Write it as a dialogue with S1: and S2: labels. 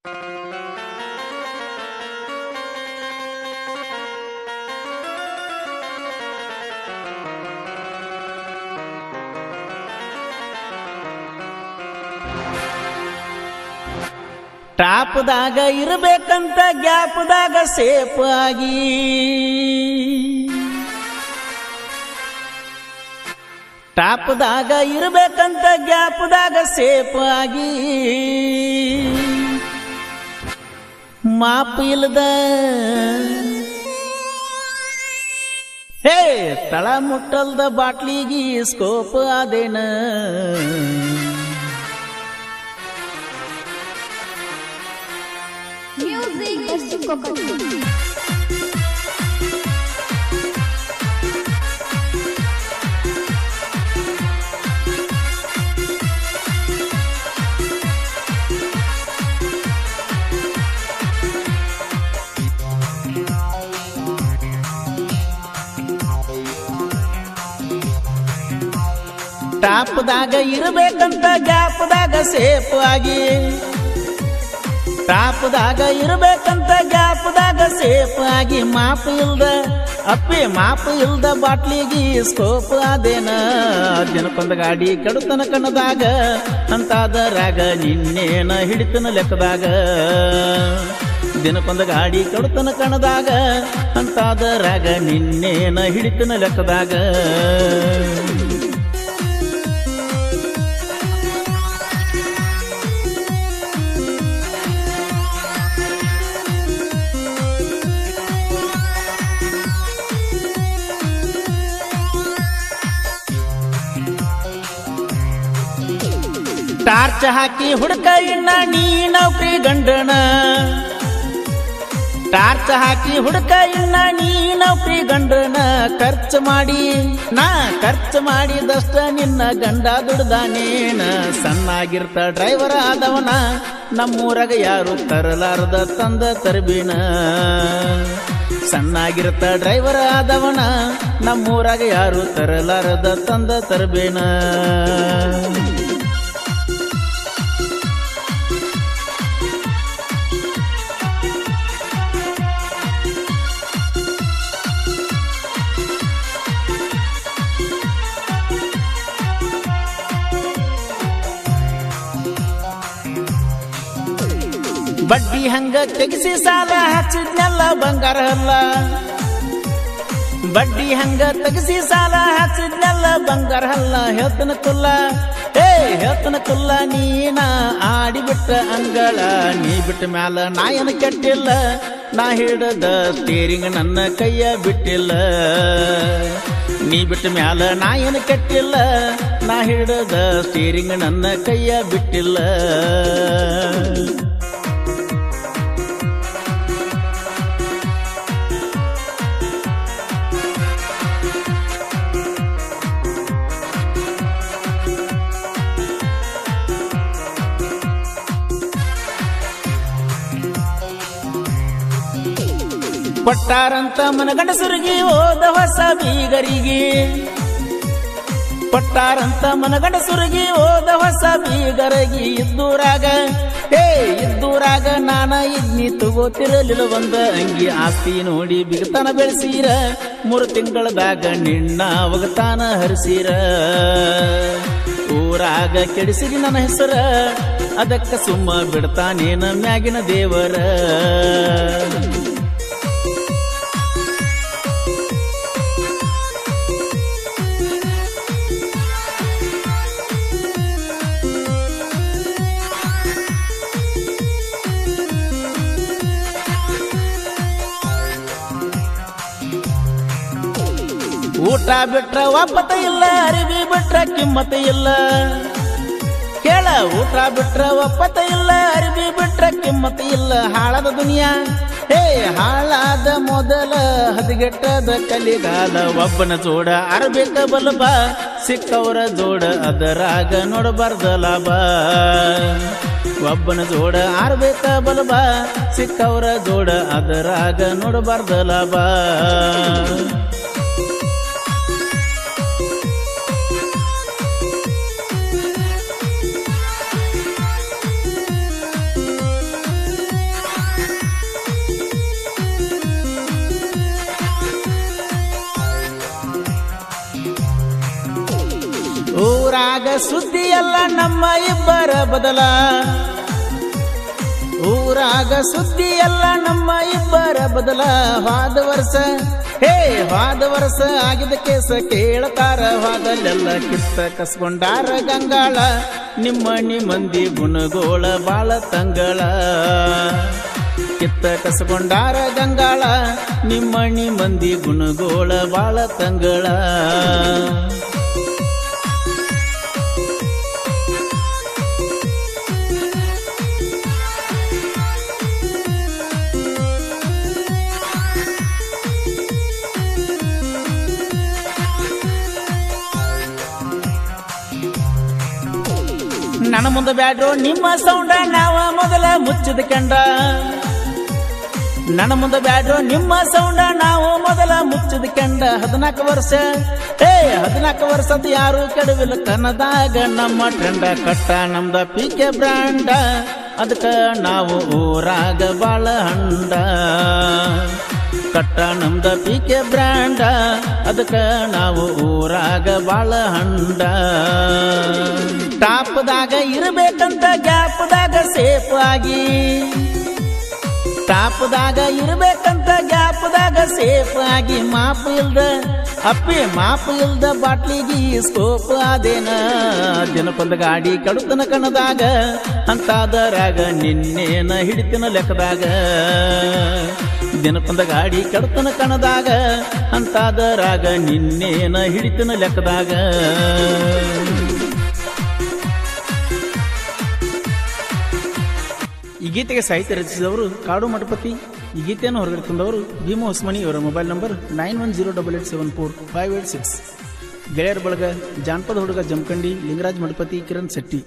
S1: ಟಾಪ್ದಾಗ ಇರಬೇಕಂತ ಗ್ಯಾಪ್ದಾಗ ಸೇಫ್ ಆಗಿ ಟಾಪ್ದಾಗ ಇರಬೇಕಂತ ಗ್ಯಾಪ್ದಾಗ ಸೇಫ್ ಆಗಿ ಮಾಪ್ ಇಲ್ಲದ ಹೇ ತಳ ಮುಟ್ಟಲ್ದ ಬಾಟ್ಲಿಗಿ ಸ್ಕೋಪ್ ಆದೇನ ಟಾಪ್ದಾಗ ಇರಬೇಕಂತ ಗ್ಯಾಪ್ದಾಗ ಸೇಫ್ ಆಗಿ ಟಾಪ್ದಾಗ ಇರಬೇಕಂತ ಗ್ಯಾಪ್ದಾಗ ಸೇಫ್ ಆಗಿ ಮಾಪ್ ಇಲ್ದ ಮಾಪ್ ಇಲ್ದ ಬಾಟ್ಲಿಗಿ ಸ್ಕೋಪ್ ಆದೇನ ದಿನಕ್ಕೊಂದು ಗಾಡಿ ಕೆಡುತನ ಕಣ್ಣದಾಗ ಅಂತಾದ ರಾಗ ನಿನ್ನೇನ ಹಿಡಿತನ ಲೆಕ್ಕದಾಗ ದಿನಕ್ಕೊಂದು ಗಾಡಿ ಕೆಡುತನ ಕಣ್ಣದಾಗ ಅಂತಾದ ರಾಗ ನಿನ್ನೇನ ಹಿಡಿತನ ಲೆಕ್ಕದಾಗ ಟಾರ್ಚ್ ಹಾಕಿ ಹುಡುಕ ಇನ್ನ ನೀ ನೌಕರಿ ಗಂಡನ ಟಾರ್ಚ್ ಹಾಕಿ ಹುಡುಕ ಇನ್ನ ನೀ ನೌಕರಿ ಗಂಡನ ಖರ್ಚು ಮಾಡಿದಷ್ಟ ನಿನ್ನ ಗಂಡ ದುಡ್ದಾನೇನ ಸಣ್ಣಾಗಿರ್ತ ಡ್ರೈವರ್ ಆದವನ ನಮ್ಮೂರಾಗ ಯಾರು ತರಲಾರದ ತಂದ ತರಬೇನ ಸಣ್ಣಾಗಿರ್ತ ಡ್ರೈವರ್ ಆದವನ ನಮ್ಮೂರಾಗ ಯಾರು ತರಲಾರದ ತಂದ ತರಬೇನ ಬಡ್ಡಿ ಹಂಗ ತೆಗಿಸಿ ಸಾಲ ಹಚ್ಚಿದ್ನೆಲ್ಲ ಬಂಗಾರ ಅಲ್ಲ ಬಡ್ಡಿ ಹಂಗ ತೆಗಿಸಿ ಸಾಲ ಹಚ್ಚಿದ್ನೆಲ್ಲ ಬಂಗಾರ ಅಲ್ಲ ಹೇಳ್ತನ ಕುಲ್ಲ ನೀನ ಆಡಿಬಿಟ್ಟ ಅಂಗಳ ನೀ ಬಿಟ್ಟ ಮ್ಯಾಲ ನಾಯನ ಕೆಟ್ಟಿಲ್ಲ ನಾ ಹಿಡದ ಸ್ಟೇರಿಂಗ್ ನನ್ನ ಕೈಯ ಬಿಟ್ಟಿಲ್ಲ ನೀ ಬಿಟ್ಟ ಮ್ಯಾಲ ನಾಯನ ಕೆಟ್ಟಿಲ್ಲ ನಾ ಹಿಡದ ಸ್ಟೇರಿಂಗ್ ನನ್ನ ಕೈಯ ಬಿಟ್ಟಿಲ್ಲ ಪಟ್ಟಾರಂತ ಮನಗಂಡಸರಿಗೆ ಹೋದ ಹೊಸ ಬೀಗರಿಗೆ ಪಟ್ಟಾರಂತ ಮನಗಂಡಸರಿಗೆ ಹೋದ ಹೊಸ ಬೀಗರಿಗೆ ಇದ್ದೂರಾಗ ನಾನ ಇದ್ನಿ ತಗೋತಿರಲಿಲ್ಲ ಒಂದ ಅಂಗಿ ಆಸ್ತಿ ನೋಡಿ ಬಿಗತಾನ ಬೆಳೆಸೀರ 3 ತಿಂಗಳದಾಗ ನಿನ್ನ ಒಗತಾನ ಹರಿಸೀರ ಊರಾಗ ಕೆಡಿಸಿರಿ ನನ್ನ ಹೆಸರ ಅದಕ್ಕ ಸುಮ್ಮ ಬಿಡ್ತಾನೇನ ಮ್ಯಾಗಿನ ದೇವರ ಊಟ ಬಿಟ್ರ ಒಪ್ಪತ ಇಲ್ಲ ಅರಿವಿ ಬಿಟ್ರ ಕಿಮ್ಮತ ಇಲ್ಲ ಕೇಳ ಊಟ ಬಿಟ್ರ ಒಪ್ಪತ ಇಲ್ಲ ಅರಿವಿ ಬಿಟ್ರ ಕಿಮ್ಮತ ಇಲ್ಲ ಹಾಳದ ದುನಿಯಾ ಹಾಳಾದ ಮೊದಲ ಹದಗೆಟ್ಟದ ಕಲಿಗಾಲ ಒಬ್ಬನ ಜೋಡ ಅರಬೇಕ ಬಲಬ ಸಿಕ್ಕವರ ಜೋಡ ಅದರಾಗ ನೋಡಬಾರ್ದ ಲಾಭ ಒಬ್ಬನ ಜೋಡ ಆರ್ಬೇಕ ಬಲಬ ಸಿಕ್ಕವರ ಜೋಡ ಅದರಾಗ ನೋಡಬಾರ್ದ ಲಾಭ ಊರಾಗ ಸುದ್ದಿ ಎಲ್ಲ ನಮ್ಮ ಇಬ್ಬರ ಬದಲ ಊರಾಗ ಸುದ್ದಿ ಎಲ್ಲ ನಮ್ಮ ಇಬ್ಬರ ಬದಲ ಹೋದ ವರ್ಷ ಆಗಿದ ಕೇಸ ಕೇಳತಾರ ಹೋದಲ್ಲೆಲ್ಲ ಕಿತ್ತ ಕಸ್ಕೊಂಡಾರ ಗಂಗಾಳ ನಿಮ್ಮನಿ ಮಂದಿ ಗುಣಗೋಳ ಬಾಳ ತಂಗಳ ಕಿತ್ತ ಕಸ್ಕೊಂಡಾರ ಗಂಗಾಳ ನಿಮ್ಮನಿ ಮಂದಿ ಗುಣಗೋಳ ಬಾಳ ತಂಗಳ ನನ್ನ ಮುಂದೆ ಬ್ಯಾಡ್ರೋ ನಿಮ್ಮ ಸೌಂಡ ನಾವ ಮೊದಲ ಮುಚ್ಚಿದ ಕಂಡ ನನ್ನ ಮುಂದೆ ಬ್ಯಾಡ್ರೋ ನಿಮ್ಮ ಸೌಂಡ ನಾವು ಮೊದಲ ಮುಚ್ಚಿದ ಕಂಡ 14 ವರ್ಷದ ಯಾರು ಕೆಡವಿಲ್ಲ ಕನ್ನದಾಗ ನಮ್ಮ ಟ್ರೆಂಡ ಕಟ್ಟ ನಮ್ದ ಪಿಕೆ ಬ್ರ್ಯಾಂಡ ಅದಕ್ಕ ನಾವು ಊರಾಗ ಬಾಳ ಹಂಡ ಕಟ್ಟ ನಮ್ದ ಪಿಕೆ ಬ್ರ್ಯಾಂಡ ಅದಕ್ಕ ನಾವು ಊರಾಗ ಬಾಳ ಹಂಡ ಟಾಪ್ದಾಗ ಇರಬೇಕಂತ ಗ್ಯಾಪ್ದಾಗ ಸೇಫ್ ಆಗಿ ಟಾಪ್ದಾಗ ಇರಬೇಕಂತ ಗ್ಯಾಪ್ದಾಗ ಸೇಫ್ ಆಗಿ ಮಾಪು ಇಲ್ದ ಬಾಟ್ಲಿಗೆ ಸ್ಕೋಪ್ ಆದೇನ ದಿನಕ್ಕೊಂದು ಗಾಡಿ ಕಡುತನ ಕಣದಾಗ ಅಂತಾದರಾಗ ನಿನ್ನೇನ ಹಿಡಿತಿನ ಲೆಕ್ಕದಾಗ ದಿನಕ್ಕೊಂದು ಗಾಡಿ ಕಡುತನ ಕಣದಾಗ ಅಂತಾದರಾಗ ನಿನ್ನೇನ ಹಿಡಿತಿನ ಲೆಕ್ಕದಾಗ ಈ ಗೀತೆಗೆ ಸಾಹಿತ್ಯ ರಚಿಸಿದವರು ಕಾಡು ಮಠಪತಿ. ಈ ಗೀತೆಯನ್ನು ಹೊರಗಡೆ ತಂದವರು ಭೀಮಾ ಹೊಸ್ಮನಿ. ಇವರ ಮೊಬೈಲ್ ನಂಬರ್ 9108745886. ಗೆಳೆಯರ ಬಳಗ ಜಾನಪದ ಹುಡುಗ ಜಮಖಂಡಿ, ಲಿಂಗರಾಜ್ ಮಠಪತಿ, ಕಿರಣ್ ಶೆಟ್ಟಿ.